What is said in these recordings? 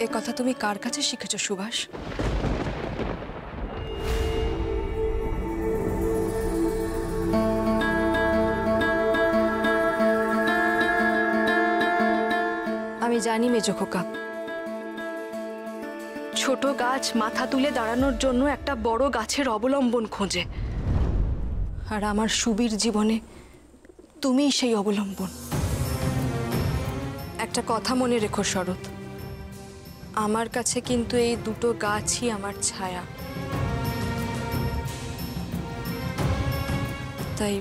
এ কথা তুমি কার কাছে শিখেছো সুভাষ? আমি জানি মেজো খোকা, ছোট গাছ মাথা তুলে দাঁড়ানোর জন্য একটা বড় গাছের অবলম্বন খোঁজে, আর আমার সুবীর জীবনে তুমিই সেই অবলম্বন। একটা কথা মনে রেখো শরৎ, আমার কাছে কিন্তু এই দুটো গাছই আমার ছায়া। তাই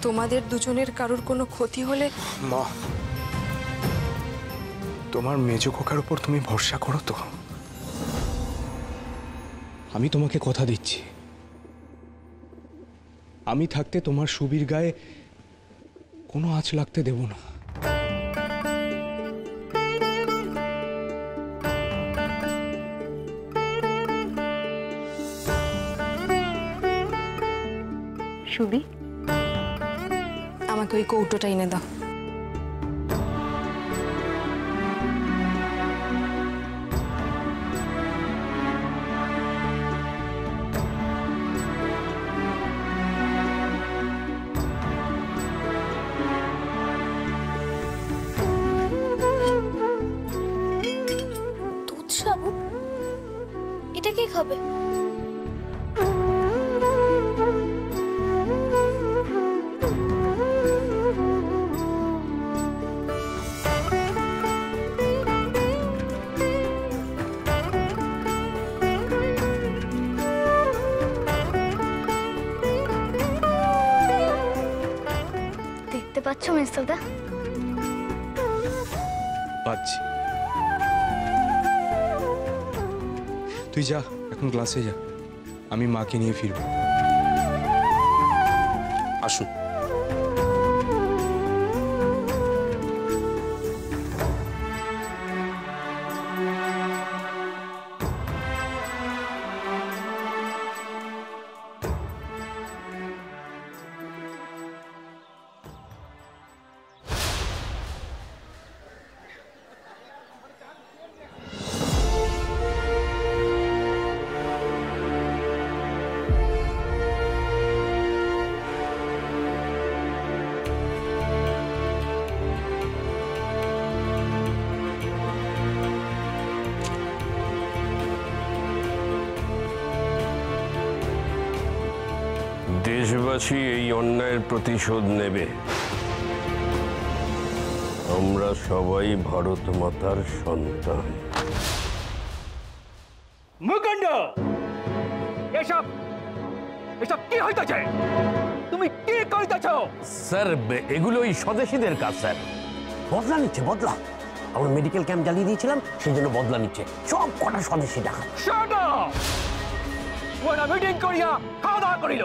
তোমাদের দুজনের কারোর কোনো ক্ষতি হলে মা, তোমার মেজো খোকার উপর তুমি ভরসা করো তো? আমি তোমাকে কথা দিচ্ছি, আমি থাকতে তোমার সুবীর গায়ে কোনো আঁচ লাগতে দেব না। সুবি, আমাকে ওই কৌটোটা এনে দাও। দুধ সাবু, এটা কে খাবে? দেখতে পাচ্ছ মেসদা? পাচ্ছি। তুই যা, এখন ক্লাসে যা, আমি মাকে নিয়ে ফিরব। আসুন। দেশবাসী এই অন্যায়ের প্রতিশোধ নেবে। আমরা সবাই ভারত মাতার সন্তান। মুকুন্দ, এসব এসব কি হইতেছে? তুমি কি কইতেছ? স্যার, এগুলো ওই স্বদেশীদের কাজ স্যার। বদলা নিচ্ছে, বদলা। আমরা মেডিকেল ক্যাম্প জ্বালিয়ে দিয়েছিলাম, সেই জন্য বদলা নিচ্ছে। সব কটা স্বদেশী টাকা। Shut up! ওরা মিটিং করিয়া খাওয়া দাওয়া করিল,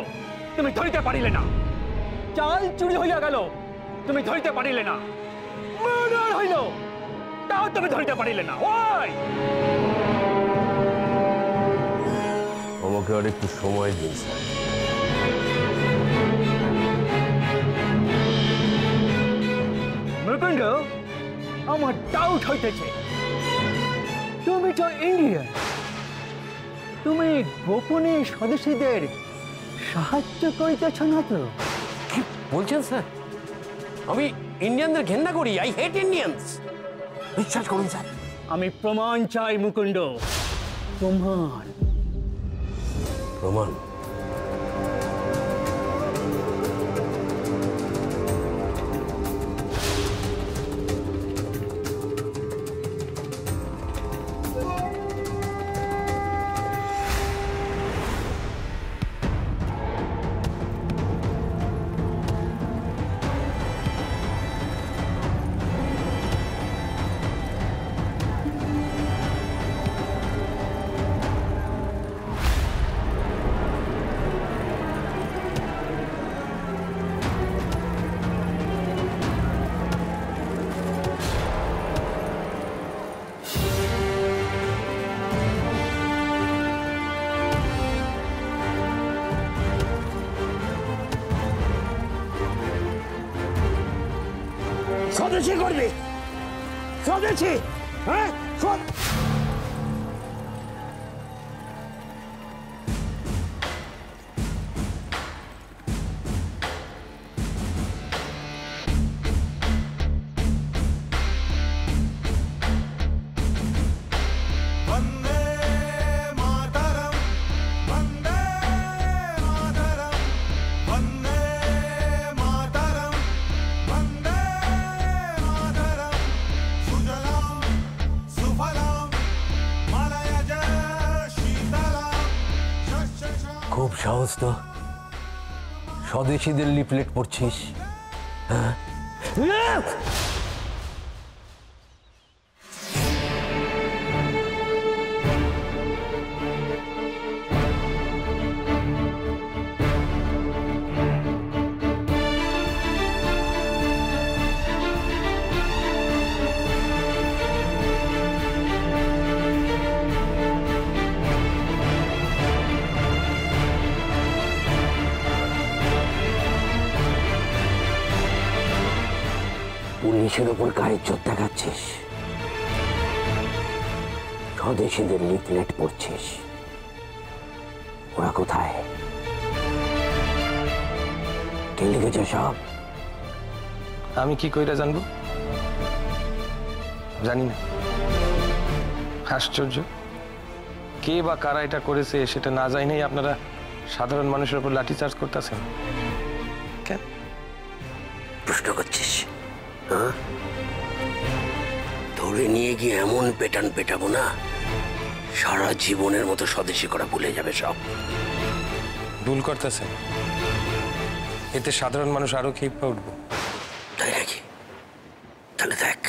তুমি ধরিতে পারিলে না। চাল চুরি হইয়া গেল, তুমি ধরিতে পারিলে না। মার্ডার হইল, তাও তুমি ধরিতে পারিলে না। ওই আমাকে আর একটু সময় দিন স্যার। মুকুন্দ, আমার ডাউট হইতেছে, তুমি তো ইন্ডিয়ান, তুমি গোপনে স্বদেশীদের সাহায্য করিতেছ না তো? কি বলছেন স্যার? আমি ইন্ডিয়ানদের ঘেন্না করি। I hate Indians. বিশ্বাস করুন স্যার। আমি প্রমাণ চাই মুকুন্দ, প্রমাণ। প্রমাণ? স্বদেশী করবি, স্বদেশী। হ্যাঁ শোন, খুব সাহস তো, স্বদেশীদের লিফলেট পড়ছিস। হ্যাঁ পুলিশের ওপর গায়ে চোট দেখাচ্ছিস, স্বদেশীদের লিফলেট পড়ছিস। ওরা কোথায়? কে লিখেছে সব? আমি কি কইরা জানবো? জানি না। আশ্চর্য, কে বা কারা এটা করেছে সেটা না জানাই আপনারা সাধারণ মানুষের উপর লাঠিচার্জ করতেছেন কেন? প্রশ্ন করছিস? ধরে নিয়ে গিয়ে এমন পেটান পেটাবো না, সারা জীবনের মতো স্বদেশী করা ভুলে যাবে সব। ভুল করতেছেন, এতে সাধারণ মানুষ আরো ক্ষিপ্ত উঠবো। তাই নাকি? তাহলে দেখ।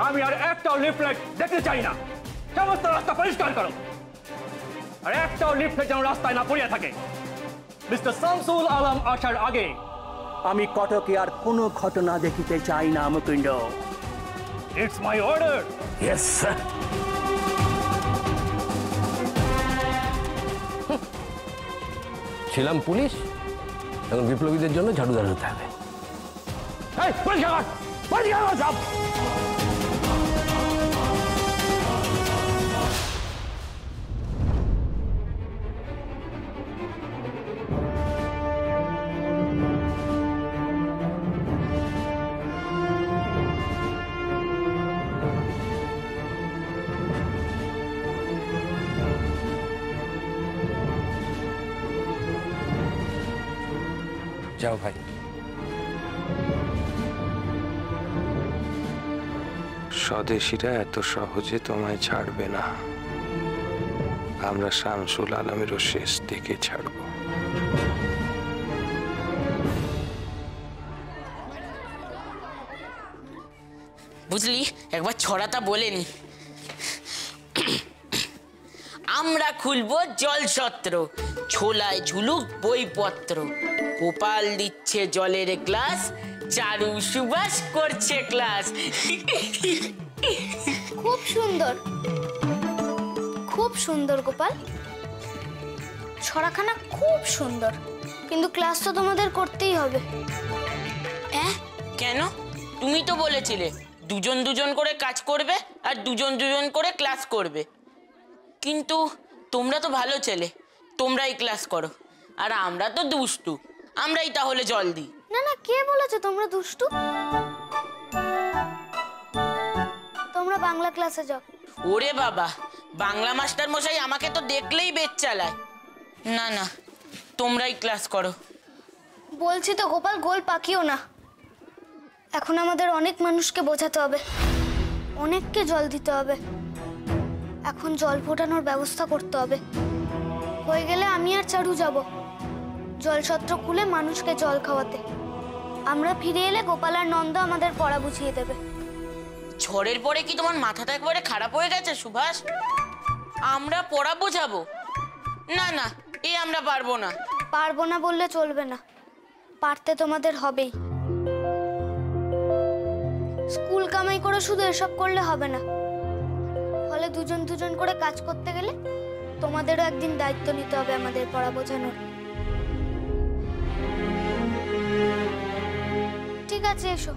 আমি আর একটাও লিফলেট দেখতে চাই না। সমস্ত রাস্তা পরিষ্কার করো, আর একটাও লিফলেট যেন রাস্তায় না পড়িয়া থাকে। মিস্টার শামসুল আলম আসার আগে আমি কটকে আর কোনো ঘটনা দেখিতে চাই না Mukunda. It's my order. Yes sir. ছিলাম পুলিশ, এখন বিপ্লবীদের জন্য ঝাড়ুদার হতে হবে। যাও ভাই। স্বদেশীরা এত সহজে তোমায় ছাড়বে না। আমরা শামসুল আলমেরও শেষ দিকে ছাড়বো। বুঝলি, একবার ছড়াটা বলেনি। আমরা খুলবো জলসত্র, ছোলায় ঝুলুক বইপত্র, গোপাল দিচ্ছে জলের গ্লাস, চারু সুবাস করছে ক্লাস। খুব সুন্দর, খুব সুন্দর গোপাল। ছড়াখানা খুব সুন্দর, কিন্তু ক্লাস তো তোমাদের করতেই হবে। কেন? তুমি তো বলেছিলে দুজন দুজন করে কাজ করবে আর দুজন দুজন করে ক্লাস করবে। কিন্তু তোমরা তো ভালো ছেলে, তোমরাই ক্লাস করো, আর আমরা তো দুষ্টু, আমরাই তাহলে জল দিই। না না, কে বলেছে তোমরা দুষ্টু? তোমরা বাংলা ক্লাসে যাও। ওরে বাবা, বাংলা মাস্টার মশাই আমাকে তো দেখলেই বেচ চালায়। না না, তোমরাই ক্লাস করো। বলছি তো গোপাল, গোল পাকিও না। এখন আমাদের অনেক মানুষকে বোঝাতে হবে, অনেককে জল দিতে হবে। এখন জল ফোটানোর ব্যবস্থা করতে হবে। হয়ে গেলে আমি আর চারু যাব জলছত্র খুলে মানুষকে জল খাওয়াতে। আমরা ফিরে এলে গোপাল আর নন্দ আমাদের পড়া বুঝিয়ে দেবে। ঝড়ের পরে কি তোমার মাথাটা একবারে খারাপ হয়ে গেছে সুভাষ? আমরা পড়া বোঝাবো? না না, এই আমরা পারবো না। পারবো না বললে চলবে না, পারতে তোমাদের হবেই। স্কুল কামাই করে শুধু এসব করলে হবে না, ফলে দুজন দুজন করে কাজ করতে গেলে তোমাদেরও একদিন দায়িত্ব নিতে হবে আমাদের পড়া বোঝানোর। আছে, এসো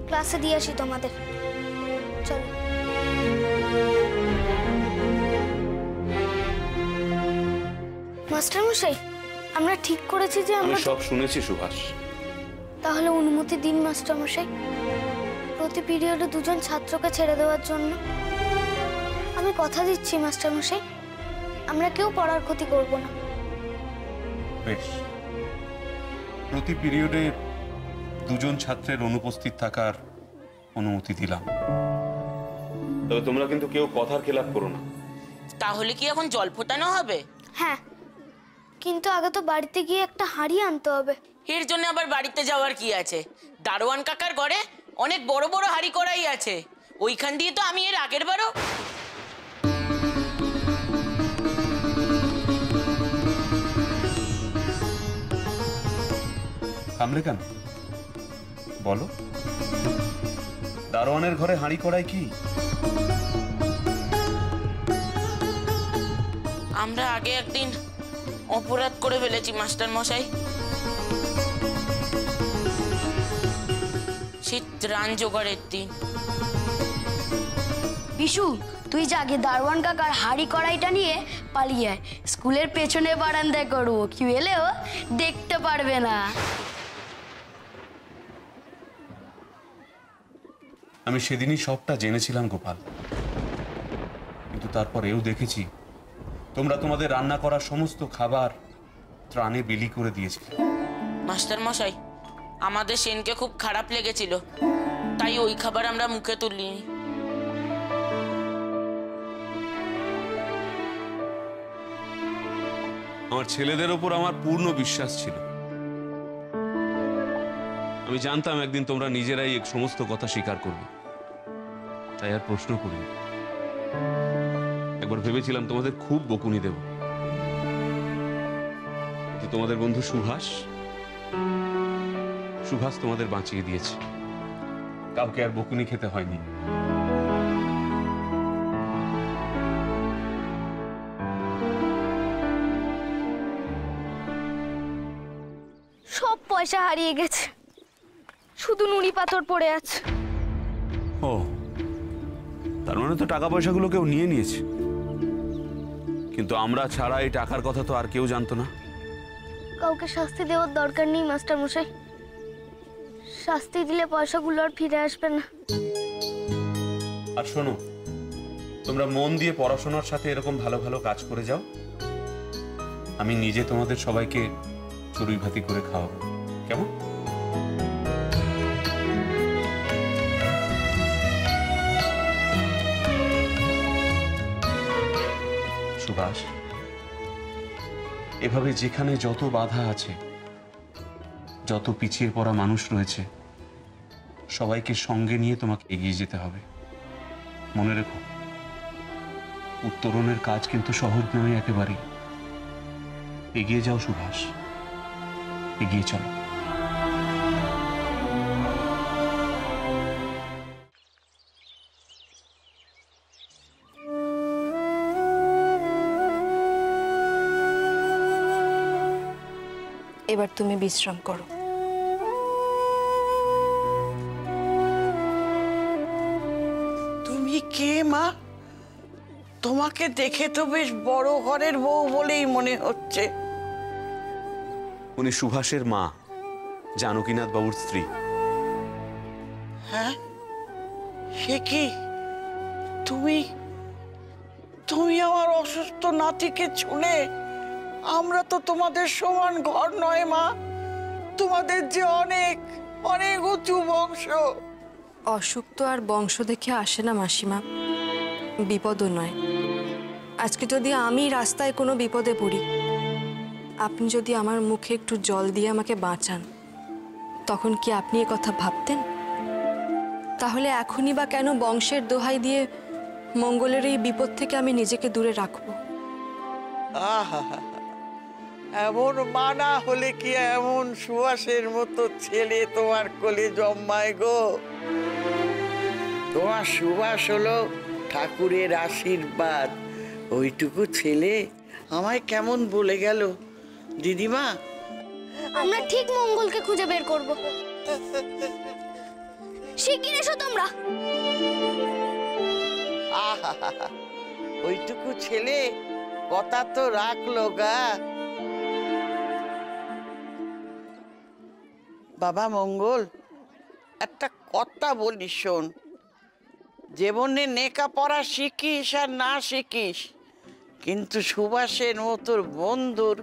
ক্লাসে দিয়ে আসি তোমাদের। চলো। মাস্টারমশাই, আমরা ঠিক করেছি যে আমরা সব শুনেছি সুভাষ। তাহলে অনুমতি দিন মাস্টারমশাই, প্রতি পিরিয়ডে দুজন ছাত্রকে ছেড়ে দেওয়ার জন্য। আমি কথা দিচ্ছি মাস্টারমশাই, আমরা কেউ পড়ার ক্ষতি করব না। বেশ, প্রতি পিরিয়ডে দুজন ছাত্রের অনুপস্থিত থাকার অনুমতি দিলাম। তবে তোমরা কিন্তু কেউ কথার খেলাপ করো না। তাহলে কি এখন জল ফোটানো হবে? হ্যাঁ, কিন্তু আগে তো বাড়িতে গিয়ে একটা হাঁড়ি আনতে হবে। এর জন্য আবার বাড়িতে যাওয়ার কি আছে? দারোয়ান কাকার ঘরে অনেক বড় বড় হাঁড়ি কড়াই আছে, ওইখান দিয়ে তো আমি এর আগের বারও। থামলে কেন, বলো। দারোয়ানের ঘরে হাঁড়ি কড়াই কি? আমরা আগে একদিন অপরাধ করে ফেলেছি মাস্টার মশাই। সে ত্রাণ জোগাড়ের দিন। বিশু, তুই যা আগে দারোয়ান কাকার হাঁড়ি কড়াইটা নিয়ে পালিয়ে আয়। স্কুলের পেছনে বারান্দায় করবো, কেউ এলেও দেখতে পারবে না। আমি সেদিনই সবটা জেনেছিলাম গোপাল, কিন্তু তারপর এও দেখেছি তোমরা তোমাদের রান্না করা সমস্ত খাবার ত্রাণে বিলি করে দিয়েছিলে। মাস্টার মশাই, আমাদের সেনকে খুব খারাপ লেগেছিল, তাই ওই খাবার আমরা মুখে তুলিনি। আমার ছেলেদের ওপর আমার পূর্ণ বিশ্বাস ছিল। আমি জানতাম একদিন তোমরা নিজেরাই এক সমস্ত কথা স্বীকার করবে, তাই আর প্রশ্ন করিনি। একবার ভেবেছিলাম তোমাদের খুব বকুনি দেব, কিন্তু তোমাদের বন্ধু সুভাষ তোমাদের বাঁচিয়ে দিয়েছে। কাউকে আর বকুনি খেতে হয়নি। সব পয়সা হারিয়ে গেছে, শুধু নুড়ি পাথর পড়ে আছে। ও, তার মানে তো টাকা পয়সাগুলো কেউ নিয়ে নিয়েছে, কিন্তু আমরা ছাড়া এই টাকার কথা তো আর কেউ জানতো না। কাউকে শাস্তি দেওয়ার দরকার নেই মাস্টার মশাই, শাস্তি দিলে পয়সাগুলো আর ফিরে আসবে না। আর শোনো, তোমরা মন দিয়ে পড়াশোনার সাথে এরকম ভালো ভালো কাজ করে যাও। আমি নিজে তোমাদের সবাইকে চড়ুই ভাতি করে খাওয়াবো, কেমন? সুভাষ, এভাবে যেখানে যত বাধা আছে, যত পিছিয়ে পড়া মানুষ রয়েছে, সবাইকে সঙ্গে নিয়ে তোমাকে এগিয়ে যেতে হবে। মনে রেখো, উত্তরণের কাজ কিন্তু সহজ নয় একেবারেই। এগিয়ে যাও সুভাষ, এগিয়ে চলো। এবার তুমি বিশ্রাম করো। তুমি কে মা? তোমাকে দেখে তো বেশ বড় ঘরের বউ বলেই মনে হচ্ছে। উনি সুভাষের মা, জানকীনাথ বাবুর স্ত্রী। হ্যাঁ, সে কি? তুমি তুমি আমার অসুস্থ নাতিকে ছুঁলে? আমরা তো তোমাদের সমান ঘর নয় মা, তোমাদের যে অনেক অনেক উঁচু বংশ। অসুখ তো আর বংশ দেখে আসে না মাসিমা, বিপদও নয়। আজকে যদি আমি রাস্তায় কোনো বিপদে পড়ি, আপনি যদি আমার মুখে একটু জল দিয়ে আমাকে বাঁচান, তখন কি আপনি এ কথা ভাবতেন? তাহলে এখনই বা কেন বংশের দোহাই দিয়ে মঙ্গলের এই বিপদ থেকে আমি নিজেকে দূরে রাখবো? আহা, এমন মানা হলে কি এমন সুভাষের মতো ছেলে তোমার কোলে জন্মায় গো? তোমার সুভাষ হলো ঠাকুরের আশীর্বাদ। ওইটুকু ছেলে আমায় কেমন বলে গেল দিদিমা। আমরা ঠিক মঙ্গলকে খুঁজে বের করব। শিগগির এসো তোমরা। আহা, ওইটুকু ছেলে কথা তো রাখলো গা। বাবা মঙ্গল, একটা কথা বলি শোন, জীবনে লেখাপড়া শিখিস আর না শিখিস, কিন্তু সুভাষের মতোর বন্ধুর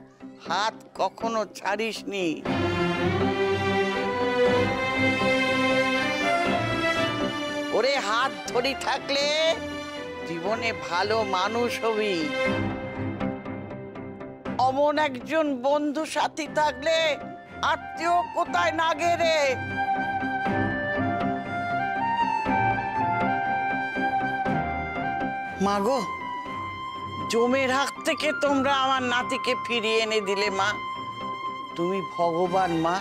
হাত কখনো ছাড়িসনি। ওরে হাত ধরি থাকলে জীবনে ভালো মানুষ হবি। অমন একজন বন্ধু সাথী থাকলে আত্মীয় কোথায় না গেরে। মাগো, জমের হাত থেকে তোমরা আমার নাতিকে ফিরিয়ে এনে দিলে মা। তুমি ভগবান মা,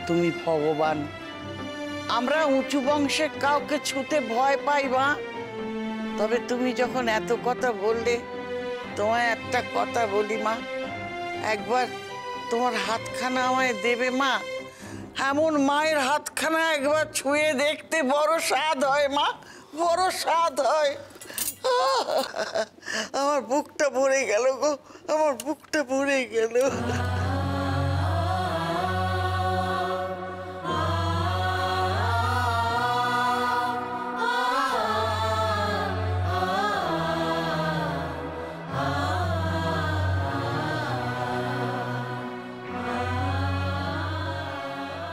তুমি ভগবান। আমরা উঁচু বংশের কাউকে ছুতে ভয় পাই মা, তবে তুমি যখন এত কথা বললে, তোমায় একটা কথা বলি মা, একবার তোমার হাতখানা আমায় দেবে মা? এমন মায়ের হাতখানা একবার ছুঁয়ে দেখতে বড় স্বাদ হয় মা, বড় স্বাদ হয়। আমার বুকটা ভরে গেল গো, আমার বুকটা ভরে গেল।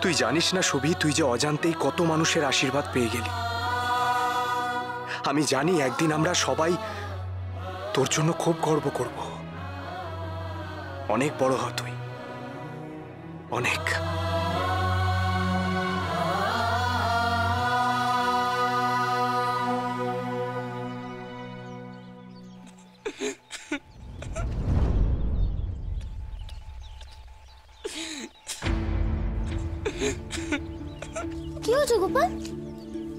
তুই জানিস না শোভি, তুই যে অজান্তেই কত মানুষের আশীর্বাদ পেয়ে গেলি। আমি জানি একদিন আমরা সবাই তোর জন্য খুব গর্ব করব। অনেক বড় হ তুই, অনেক। কি হয়েছে গোপাল?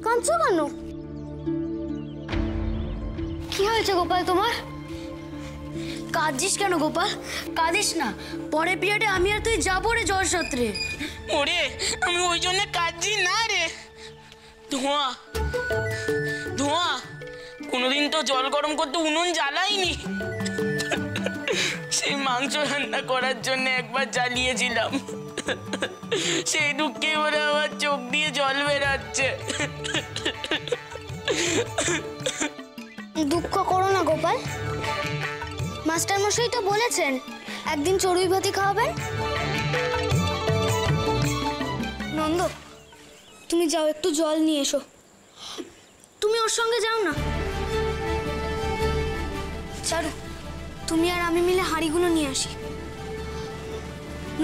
কাঁদছো কেন? কি হয়েছে গোপাল তোমার? কাঁদছিস কেন গোপাল? কাঁদিস না, পরের পিরিয়ডে আমি আর তুই যাবো রে জলসত্রে। ওরে আমি ওই জন্য কাঁদছি না রে। ধোঁয়া ধোঁয়া, কোনোদিন তো জল গরম করতে উনুন জ্বালাইনি। সেই মাংস রান্না করার জন্য একবার জ্বালিয়েছিলাম, সেই দুঃখে বলে আমার চোখ দিয়ে জল বেরাচ্ছে। দুঃখ করো না গোপাল, মাস্টার মশাই তো বলেছেন একদিন চড়ুই ভাতি খাওয়াবেন। নন্দ, তুমি যাও একটু জল নিয়ে এসো। তুমি ওর সঙ্গে যাও না। চারু, তুমি আর আমি মিলে হাঁড়িগুলো নিয়ে আসি।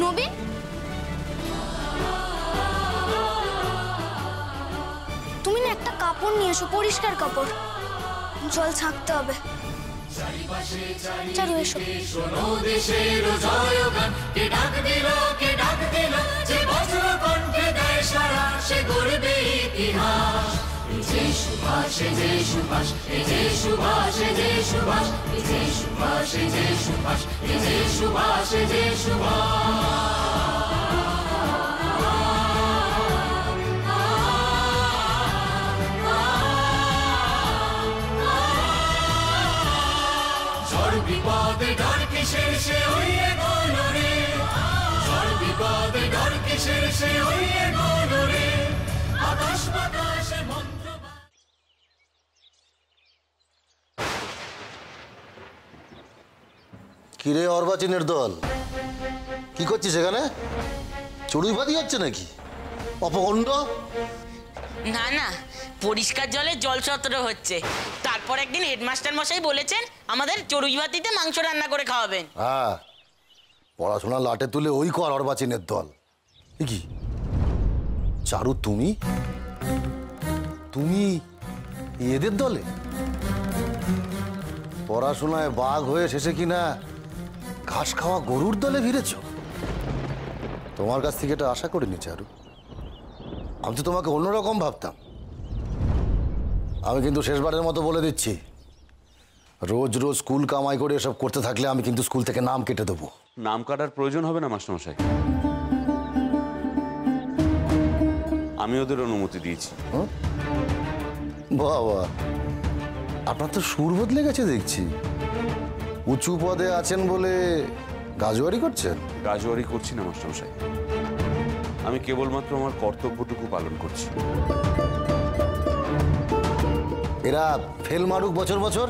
নবীন, তুমি না একটা কাপড় নিয়ে এসো, পরিষ্কার কাপড়, জল ছাঁকতে হবে। চারু এসো। বিপদে ডর কিসের সে হইয়ে গেল রে, ঝড় বিপদে ডর কিসের সে হইয়ে গেল রে, আকাশ বাতাসে মন্ত্র। কিরে অর্বাচীনের দল, কি করছিস এখানে? চড়ুই ভাতি হচ্ছে নাকি? অপকণ্ড। না না, পরিষ্কার জলে জলসত্র হচ্ছে। তারপর একদিন হেডমাস্টার মশাই বলেছেন আমাদের চড়ুই ভাতিতে মাংস রান্না করে খাওয়াবেন। হ্যাঁ, পড়াশোনা লাটে তুলে ওই কর অর্বাচীনের দল। কি চারু, তুমি তুমি এদের দলে? পড়াশোনায় বাঘ হয়ে শেষে কিনা ঘাস খাওয়া গরুর দলে ভিড়েছ? তোমার কাছ থেকে এটা আশা করিনি চারু। আমি তো তোমাকে অন্যরকম ভাবতাম। আমি কিন্তু শেষবারের মতো বলে দিচ্ছি, রোজ রোজ স্কুল কামাই করে এসব করতে থাকলে আমি কিন্তু স্কুল থেকে নাম কেটে দেবো। নাম কাটার প্রয়োজন হবে না মাস্টারমশাই। আমি ওদের অনুমতি দিয়েছি। বাবা, আপনার তো সুর বদলে গেছে দেখছি। উঁচু পদে আছেন বলে গাজুয়ারি করছেন? গাজুয়ারি করছি না মাস্টারমশাই, আমি কেবলমাত্র আমার কর্তব্যটুকু পালন করছি। এরা ফেল মারুক বছর বছর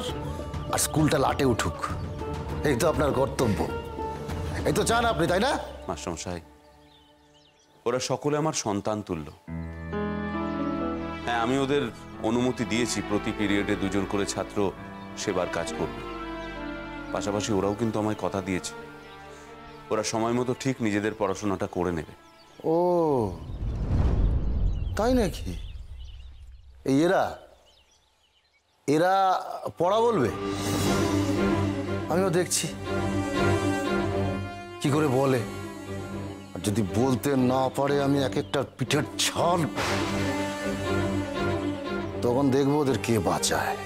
আর স্কুলটা লাটে উঠুক, এই তো আপনার কর্তব্য। এই তো চান আপনি, তাই না? মাস্টারমশাই, ওরা সকলে আমার সন্তান তুল্য। হ্যাঁ, আমি ওদের অনুমতি দিয়েছি প্রতি পিরিয়ডে 2 জন করে ছাত্র সেবার কাজ করবে। পাশাপাশি ওরাও কিন্তু আমায় কথা দিয়েছে ওরা সময় মতো ঠিক নিজেদের পড়াশোনাটা করে নেবে। ও তাই নাকি? এই এরা এরা পড়া বলবে? আমিও দেখছি কি করে বলে। আর যদি বলতে না পারে আমি এক একটা পিঠের ছাল, তখন দেখবো ওদের কে বাঁচায়।